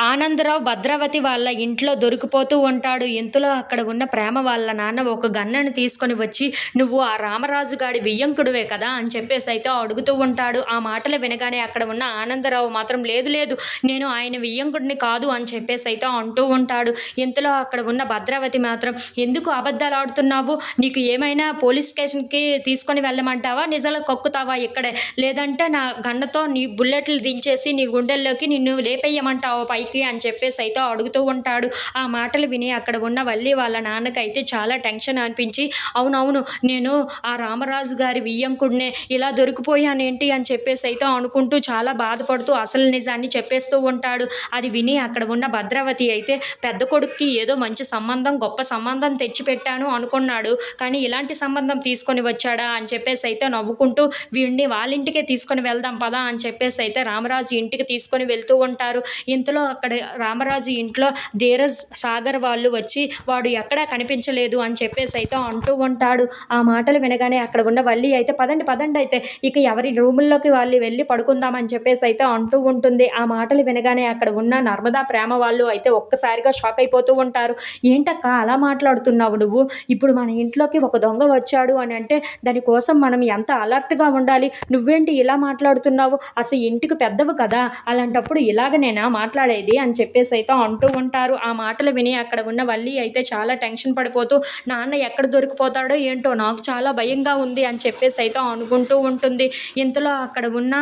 ఆనందరావు భద్రావతి వాళ్ళ ఇంట్లో దొరికిపోతూ ఉంటాడు. ఇంతలో అక్కడ ఉన్న ప్రేమ వాళ్ళ నాన్న ఒక గన్నని తీసుకొని వచ్చి, "నువ్వు ఆ రామరాజు గాడి వియ్యంకుడివే కదా" అని చెప్పేసి అయితే అడుగుతూ ఉంటాడు. ఆ మాటలు వినగానే అక్కడ ఉన్న ఆనందరావు మాత్రం, "లేదు లేదు, నేను ఆయన వియ్యంకుడిని కాదు" అని చెప్పేసి అయితే అంటూ ఉంటాడు. ఇంతలో అక్కడ ఉన్న భద్రావతి మాత్రం, "ఎందుకు అబద్ధాలు ఆడుతున్నావు? నీకు ఏమైనా పోలీస్ స్టేషన్కి తీసుకొని వెళ్ళమంటావా, నిజాలు కక్కుతావా ఇక్కడే? లేదంటే నా గన్నతో నీ బుల్లెట్లు దించేసి నీ గుండెల్లోకి నిన్ను లేపేయమంటావా పైకి" అని చెప్పేసి అయితే అడుగుతూ ఉంటాడు. ఆ మాటలు విని అక్కడ ఉన్న వల్లి వాళ్ళ నాన్నకైతే చాలా టెన్షన్ అనిపించి, "అవునవును, నేను ఆ రామరాజు గారి వియ్యంకుడినే, ఇలా దొరికిపోయానేంటి" అని చెప్పేసి అయితే అనుకుంటూ చాలా బాధపడుతూ అసలు నిజాన్ని చెప్పేస్తూ ఉంటాడు. అది విని అక్కడ ఉన్న భద్రావతి అయితే, పెద్ద కొడుక్కి ఏదో మంచి సంబంధం, గొప్ప సంబంధం తెచ్చిపెట్టాను అనుకున్నాడు, కానీ ఇలాంటి సంబంధం తీసుకొని వచ్చాడా అని చెప్పేసి అయితే నవ్వుకుంటూ, "వీడిని వాళ్ళ ఇంటికే తీసుకొని వెళ్దాం పదా" అని చెప్పేసి అయితే రామరాజు ఇంటికి తీసుకొని వెళ్తూ ఉంటారు. ఇంతలో అక్కడ రామరాజు ఇంట్లో ధీరజ్, సాగర్ వాళ్ళు వచ్చి, "వాడు ఎక్కడా కనిపించలేదు" అని చెప్పేసి అయితే అంటూ ఉంటాడు. ఆ మాటలు వినగానే అక్కడ ఉన్న వల్లి అయితే, "పదండి పదండి, అయితే ఇక ఎవరి రూముల్లోకి వాళ్ళు వెళ్ళి పడుకుందాం" అని చెప్పేసి అయితే అంటూ ఉంటుంది. ఆ మాటలు వినగానే అక్కడ ఉన్న నర్మదా, ప్రేమ వాళ్ళు అయితే ఒక్కసారిగా షాక్ అయిపోతూ ఉంటారు. "ఏంటక్క అలా మాట్లాడుతున్నావు నువ్వు? ఇప్పుడు మన ఇంట్లోకి ఒక దొంగ వచ్చాడు అని అంటే దానికోసం మనం ఎంత అలర్ట్గా ఉండాలి. నువ్వేంటి ఇలా మాట్లాడుతున్నావు? అసలు ఇంటికి పెద్దవు కదా, అలాంటప్పుడు ఇలాగనేనా మాట్లాడేది" అని చెప్పేసి అయితే అంటూ ఉంటారు. ఆ మాటలు విని అక్కడ ఉన్న వల్లి అయితే చాలా టెన్షన్ పడిపోతూ, "నాన్న ఎక్కడ దొరికిపోతాడో ఏంటో, నాకు చాలా భయంగా ఉంది" అని చెప్పేసి అయితే అనుకుంటూ ఉంటుంది. ఇంతలో అక్కడ ఉన్న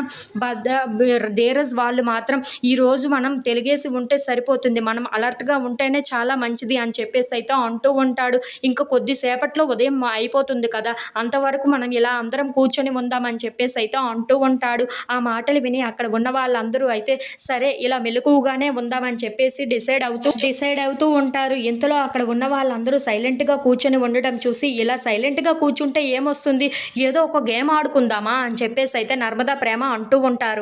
ధీరజ్ వాళ్ళు మాత్రం, "ఈరోజు మనం తెలుగేసి ఉంటే సరిపోతుంది, మనం అలర్ట్గా ఉంటేనే చాలా మంచిది" అని చెప్పేసి అయితే అంటూ ఉంటాడు. "ఇంకా కొద్దిసేపట్లో ఉదయం అయిపోతుంది కదా, అంతవరకు మనం ఇలా అందరం కూర్చొని ఉందామని చెప్పేసి అయితే అంటూ ఉంటాడు. ఆ మాటలు విని అక్కడ ఉన్న వాళ్ళందరూ అయితే, "సరే, ఇలా మెలకువగానే ఉందామని చెప్పేసి డిసైడ్ అవుతూ ఉంటారు. ఇంతలో అక్కడ ఉన్న వాళ్ళందరూ సైలెంట్గా కూర్చొని ఉండడం చూసి, "ఇలా సైలెంట్గా కూర్చుంటే ఏమొస్తుంది, ఏదో ఒక గేమ్ ఆడుకుందామా" అని చెప్పేసి అయితే నర్మదా, ప్రేమ అంటూ ఉంటారు.